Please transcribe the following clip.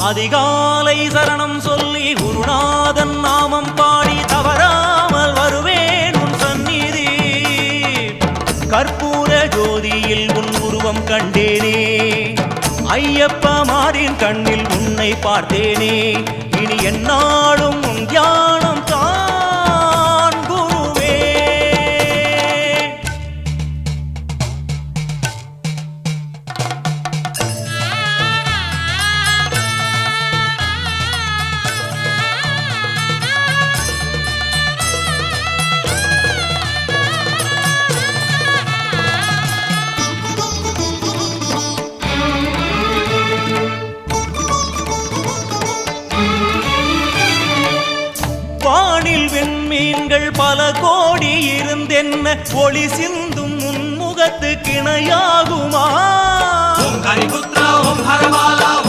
அதிகாலை சரணம் சொல்லி குருநாதன் நாமம் பாடி தவறாமல் வருவேன் உன் சந்நிதி. கற்பூர ஜோதியில் உன் உருவம் கண்டேனே, ஐயப்பமாரின் கண்ணில் உன்னை பார்த்தேனே. இனி என்னாலும் உன் தியானம் தான் குருவே. வானில் வெண்மீன்கள் பல கோடி இருந்தென்ன ஒளி சிந்தும் முன்முகத்து கிணையாகுமா? ஓம் கரிபுத்ரா ஓம் ஹரமா